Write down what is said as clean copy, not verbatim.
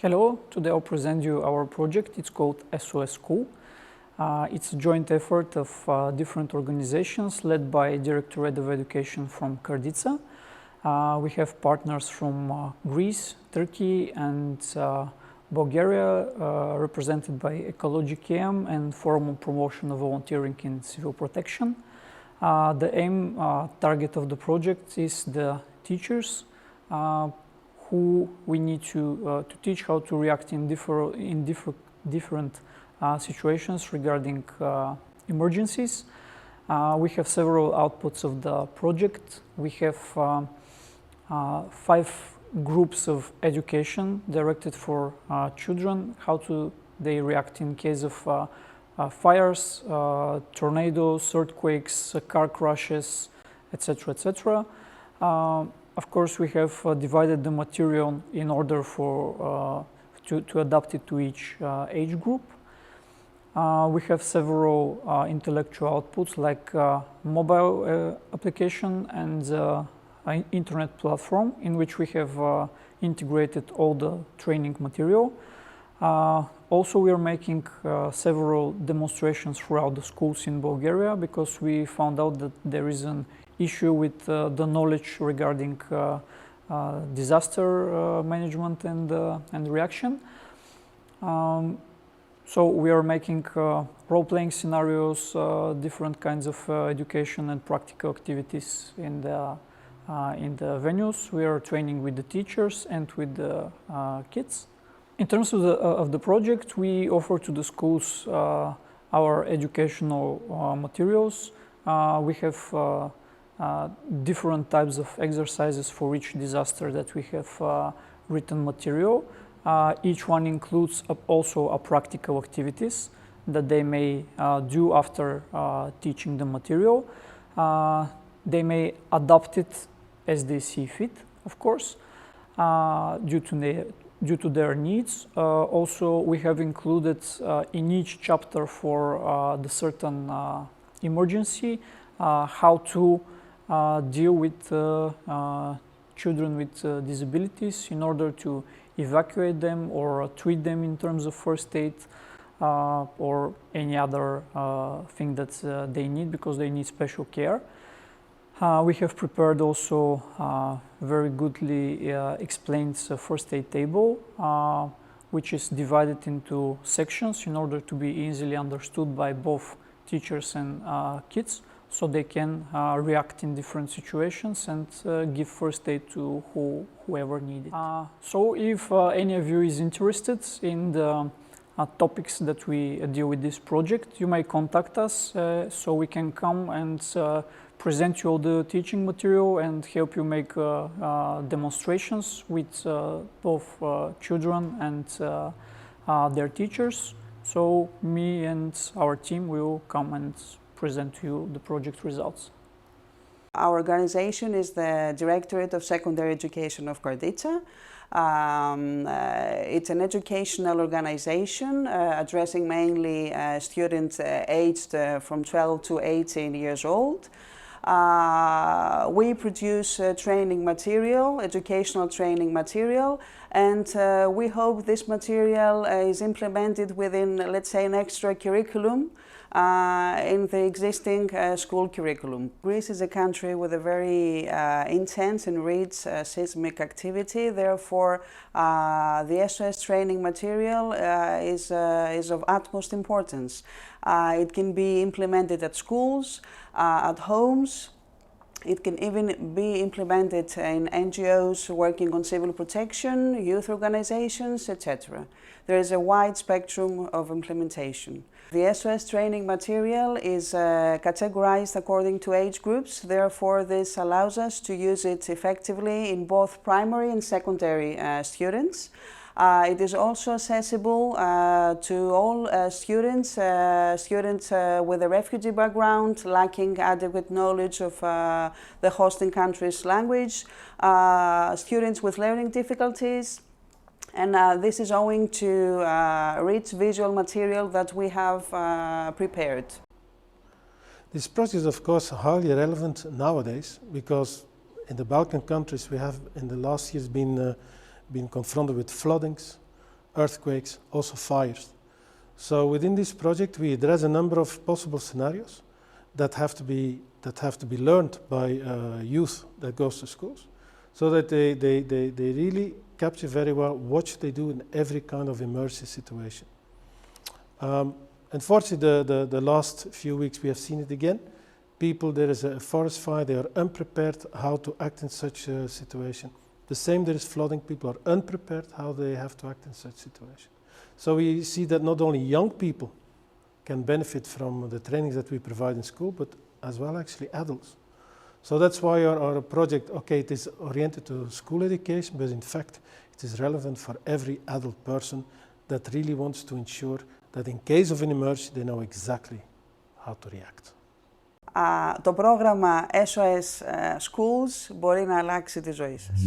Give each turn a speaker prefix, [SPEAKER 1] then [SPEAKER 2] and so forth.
[SPEAKER 1] Hello, today I'll present you our project. It's called SOS School. It's a joint effort of different organizations led by Directorate of Education from Karditsa. We have partners from Greece, Turkey and Bulgaria, represented by Ecology KM and Forum on Promotion of Volunteering in Civil Protection. The aim target of the project is the teachers who we need to teach how to react in different situations regarding emergencies. We have several outputs of the project. We have 5 groups of education directed for children, how they react in case of fires, tornadoes, earthquakes, car crashes, etc., etc. Of course, we have divided the material in order to adapt it to each age group. We have several intellectual outputs like mobile application and internet platform in which we have integrated all the training material. Also, we are making several demonstrations throughout the schools in Bulgaria because we found out that there is an issue with the knowledge regarding disaster management and reaction. So we are making role-playing scenarios, different kinds of education and practical activities in the venues. We are training with the teachers and with the kids. In terms of the project, we offer to the schools our educational materials. We have different types of exercises for each disaster that we have written material. Each one includes also a practical activities that they may do after teaching the material. They may adapt it as they see fit, of course, due to their needs. Also, we have included in each chapter for the certain emergency how to deal with children with disabilities in order to evacuate them or treat them in terms of first aid or any other thing that they need because they need special care. We have prepared also very goodly explained first aid table, which is divided into sections in order to be easily understood by both teachers and kids, so they can react in different situations and give first aid to whoever needs it. So if any of you is interested in the topics that we deal with this project, you may contact us so we can come and present you all the teaching material and help you make demonstrations with both children and their teachers. So me and our team will come and present to you the project results.
[SPEAKER 2] Our organization is the Directorate of Secondary Education of Karditsa. It's an educational organization addressing mainly students aged from 12 to 18 years old. We produce training material, educational training material, and we hope this material is implemented within, let's say, an extra curriculum in the existing school curriculum. Greece is a country with a very intense and rich seismic activity. Therefore, the SOS training material is of utmost importance. It can be implemented at schools, at homes. It can even be implemented in NGOs working on civil protection, youth organizations, etc. There is a wide spectrum of implementation. The SOS training material is categorized according to age groups. Therefore, this allows us to use it effectively in both primary and secondary students. It is also accessible to all students with a refugee background, lacking adequate knowledge of the hosting country's language, students with learning difficulties, and this is owing to rich visual material that we have prepared.
[SPEAKER 3] This project is of course highly relevant nowadays because in the Balkan countries we have in the last years been confronted with floodings, earthquakes, also fires. So within this project we address a number of possible scenarios that have to be learned by youth that goes to schools, so that they really capture very well what should they do in every kind of emergency situation. Unfortunately, the last few weeks we have seen it again. People, there is a forest fire, they are unprepared how to act in such a situation. The same, there is flooding, people are unprepared how they have to act in such situation. So we see that not only young people can benefit from the trainings that we provide in school, but as well actually adults. So that's why our project, okay, it is oriented to school education, but in fact it is relevant for every adult person that really wants to ensure that in case of an emergency they know exactly how to react.
[SPEAKER 2] Το πρόγραμμα SOS Schools μπορεί να αλλάξει τη ζωή σας.